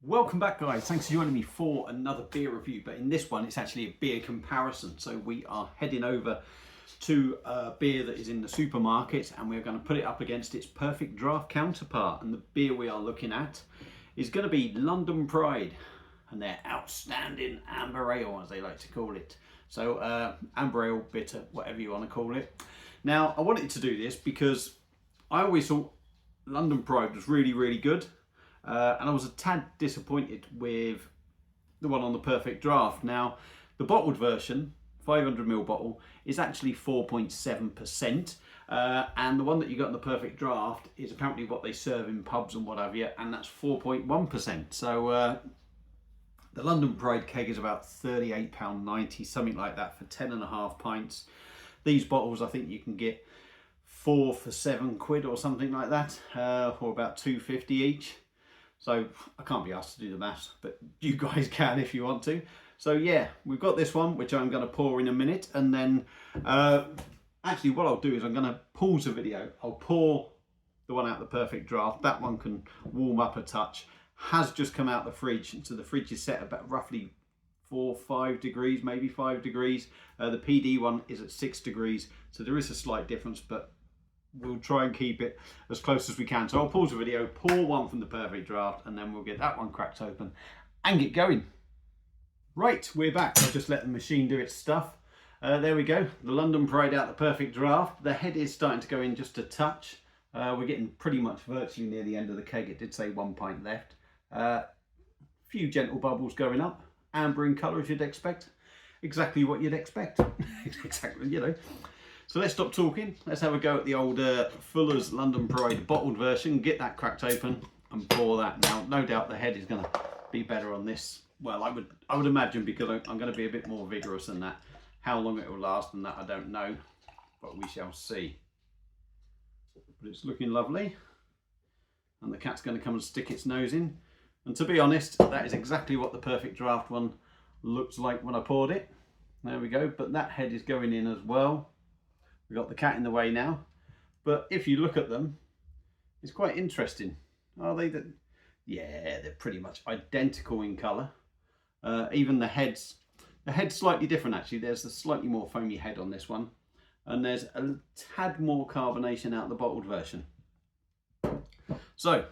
Welcome back, guys. Thanks for joining me for another beer review, but in this one it's actually a beer comparison. So we are heading over to a beer that is in the supermarket and we're going to put it up against its perfect draft counterpart, and the beer we are looking at is going to be London Pride and their outstanding amber ale, as they like to call it. So amber ale, bitter, whatever you want to call it. Now I wanted to do this because I always thought London Pride was really good. And I was a tad disappointed with the one on the perfect draft. Now, the bottled version, 500ml bottle, is actually 4.7%. And the one that you got in the perfect draft is apparently what they serve in pubs and what have you, and that's 4.1%. So the London Pride keg is about £38.90, something like that, for 10.5 pints. These bottles, I think you can get 4 for £7 or something like that, or about £2.50 each. So I can't be asked to do the maths, but you guys can if you want to. So yeah, we've got this one, which I'm going to pour in a minute. And then actually what I'll do is I'm going to pause the video. I'll pour the one out the perfect draft. That one can warm up a touch. Has just come out the fridge. So the fridge is set about roughly 4-5 degrees, maybe 5 degrees. The PD one is at 6 degrees. So there is a slight difference, but we'll try and keep it as close as we can. So I'll pause the video, pour one from the perfect draft, and then we'll get that one cracked open and get going. Right, we're back. I'll just let the machine do its stuff. There we go, the London Pride out the perfect draft. The head is starting to go in just a touch. We're getting pretty much virtually near the end of the keg. It did say 1 pint left. Few gentle bubbles going up. Amber in colour, as you'd expect. Exactly what you'd expect. Exactly, you know. So let's stop talking. Let's have a go at the old Fuller's London Pride bottled version. Get that cracked open and pour that. Now, no doubt the head is going to be better on this. Well, I would imagine, because I'm going to be a bit more vigorous than that. How long it will last and that I don't know, but we shall see. But it's looking lovely, and the cat's going to come and stick its nose in. And to be honest, that is exactly what the perfect draft one looks like when I poured it. There we go. But that head is going in as well. We've got the cat in the way now, but if you look at them, it's quite interesting. Are they? Yeah, they're pretty much identical in colour. Even the head's slightly different actually. There's a slightly more foamy head on this one, and there's a tad more carbonation out the bottled version. So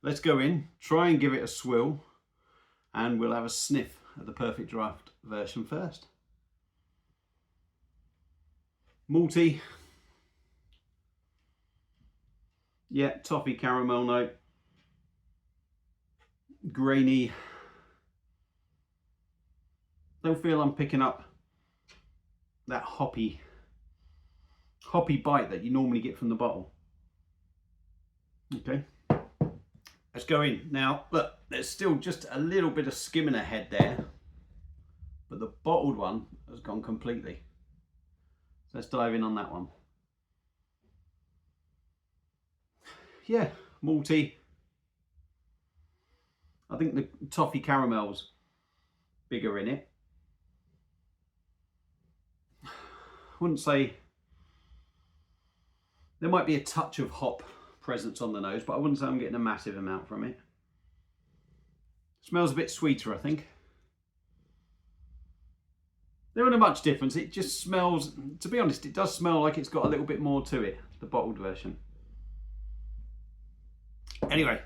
let's go in, try and give it a swill, and we'll have a sniff at the perfect draft version first. Malty, yeah, toffee caramel note, grainy. Don't feel I'm picking up that hoppy bite that you normally get from the bottle. Okay, let's go in. Now look, there's still just a little bit of skimming ahead there, but the bottled one has gone completely. Let's dive in on that one. Yeah, malty. I think the toffee caramel's bigger in it. I wouldn't say, there might be a touch of hop presence on the nose, but I wouldn't say I'm getting a massive amount from it. Smells a bit sweeter, I think. There isn't much difference. It just smells, to be honest, it does smell like it's got a little bit more to it, the bottled version. Anyway,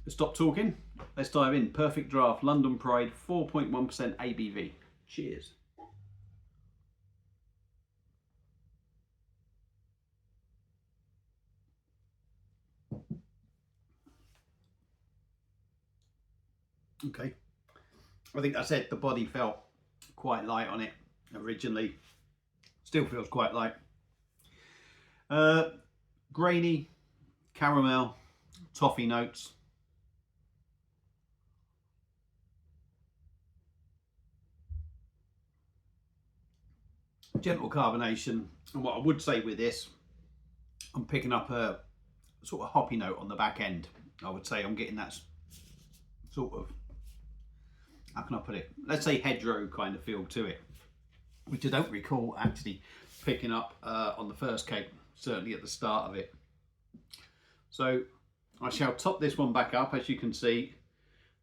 let's stop talking. Let's dive in. Perfect draft, London Pride, 4.1% ABV. Cheers. Okay. I think I said the body felt quite light on it originally. Still feels quite light. Grainy, caramel, toffee notes. Gentle carbonation. And what I would say with this, I'm picking up a sort of hoppy note on the back end. I would say I'm getting that sort of, how can I put it? Let's say hedgerow kind of feel to it, which I don't recall actually picking up on the first keg, certainly at the start of it. So I shall top this one back up. As you can see,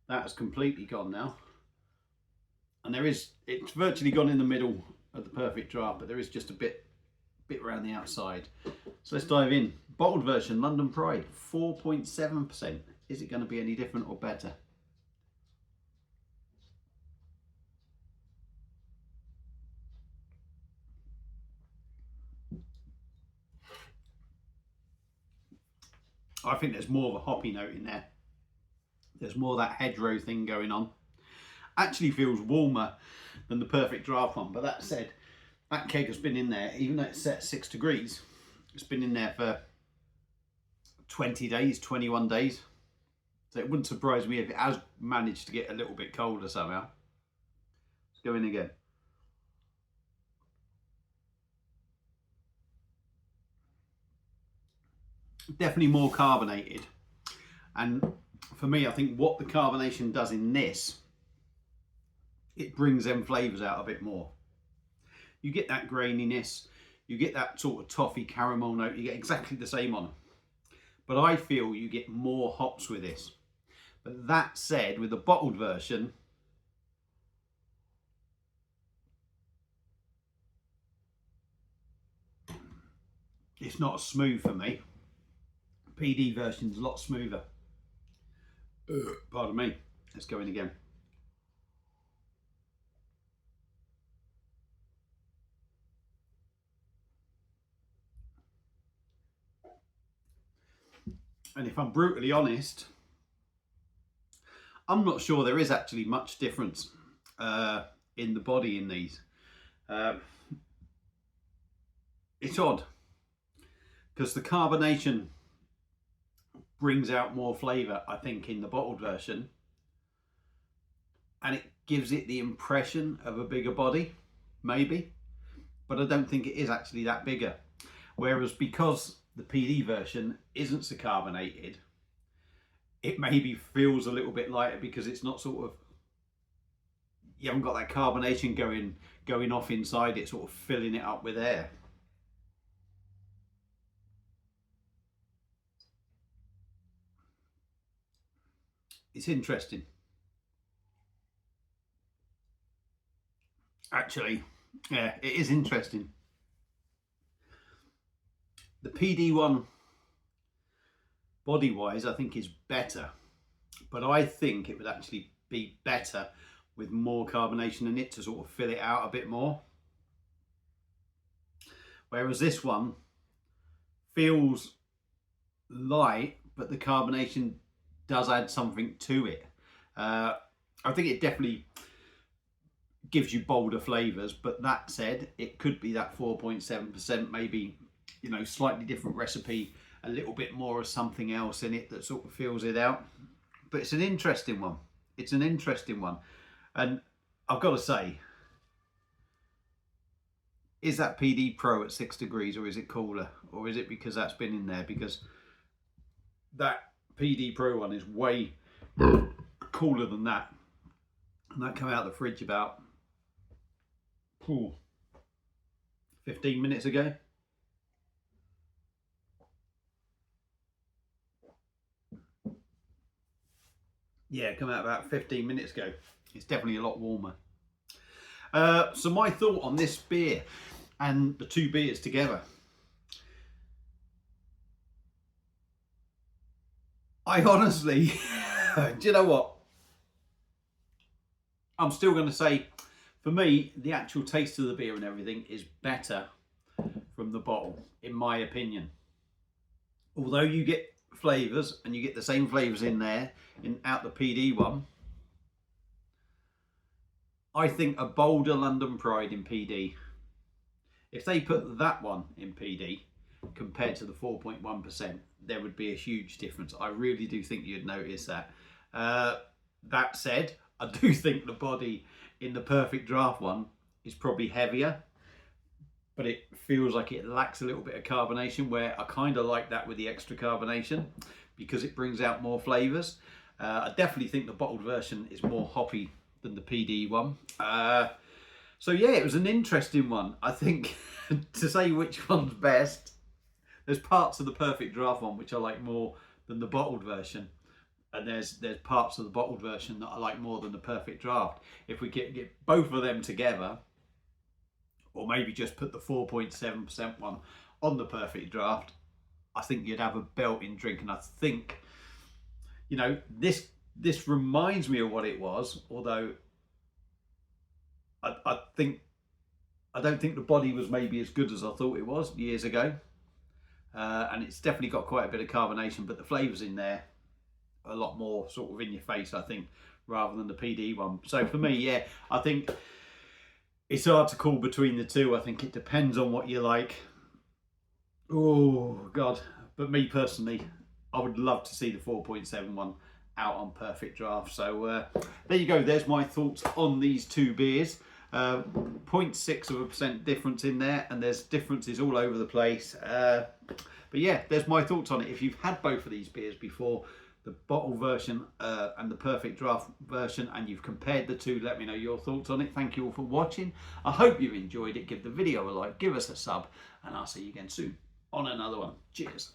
That has completely gone now. And it's virtually gone in the middle of the perfect draft, but there is just a bit around the outside. So let's dive in. Bottled version, London Pride, 4.7%. Is it going to be any different or better? I think there's more of a hoppy note in there. There's more of that hedgerow thing going on. Actually feels warmer than the perfect draft one, but that said, that keg has been in there, even though it's set at 6 degrees, it's been in there for 20 days, 21 days. So it wouldn't surprise me if it has managed to get a little bit colder somehow. Let's go in again. Definitely more carbonated. And for me, I think what the carbonation does in this, it brings them flavours out a bit more. You get that graininess, you get that sort of toffee caramel note, you get exactly the same on them. But I feel you get more hops with this. But that said, with the bottled version, it's not as smooth for me. PD version's a lot smoother. Pardon me. Let's go in again. And if I'm brutally honest, I'm not sure there is actually much difference in the body in these. It's odd because the carbonation brings out more flavour, I think, in the bottled version, and it gives it the impression of a bigger body, maybe, but I don't think it is actually that bigger. Whereas because the PD version isn't so carbonated, it maybe feels a little bit lighter because it's not sort of, you haven't got that carbonation going off inside it, sort of filling it up with air. It's interesting. Actually, yeah, it is interesting. The PD one, body-wise, I think is better, but I think it would actually be better with more carbonation in it to sort of fill it out a bit more. Whereas this one feels light, but the carbonation does add something to it. I think it definitely gives you bolder flavours, but that said, it could be that 4.7%, maybe, you know, slightly different recipe, a little bit more of something else in it that sort of fills it out. But it's an interesting one. It's an interesting one. And I've got to say, is that PD Pro at 6 degrees, or is it cooler? Or is it because that's been in there? Because that PD Pro one is way cooler than that. And that came out of the fridge about 15 minutes ago. Yeah, come out about 15 minutes ago. It's definitely a lot warmer. So my thought on this beer and the two beers together. I honestly, do you know what? I'm still going to say, for me, the actual taste of the beer and everything is better from the bottle, in my opinion. Although you get flavours, and you get the same flavours in there, out the PD one, I think a bolder London Pride in PD, if they put that one in PD compared to the 4.1%, there would be a huge difference. I really do think you'd notice that. That said, I do think the body in the perfect draft one is probably heavier, but it feels like it lacks a little bit of carbonation, where I kind of like that with the extra carbonation because it brings out more flavours. I definitely think the bottled version is more hoppy than the PD one. So yeah, it was an interesting one. I think to say which one's best, there's parts of the perfect draft one which I like more than the bottled version. and there's parts of the bottled version that I like more than the Perfect Draft. If we get both of them together, or maybe just put the 4.7% one on the Perfect Draft, I think you'd have a belting drink. And I think, you know, this reminds me of what it was, although I don't think the body was maybe as good as I thought it was years ago. And it's definitely got quite a bit of carbonation, but the flavours in there are a lot more sort of in your face, I think, rather than the PD one. So for me, yeah, I think it's hard to call between the two. I think it depends on what you like. Oh, God. But me personally, I would love to see the 4.7 one out on Perfect Draft. So there you go. There's my thoughts on these two beers. 0.6% difference in there, and there's differences all over the place. But yeah, there's my thoughts on it. If you've had both of these beers before, the bottle version and the Perfect Draft version, and you've compared the two, let me know your thoughts on it. Thank you all for watching. I hope you enjoyed it. Give the video a like, give us a sub, and I'll see you again soon on another one. Cheers.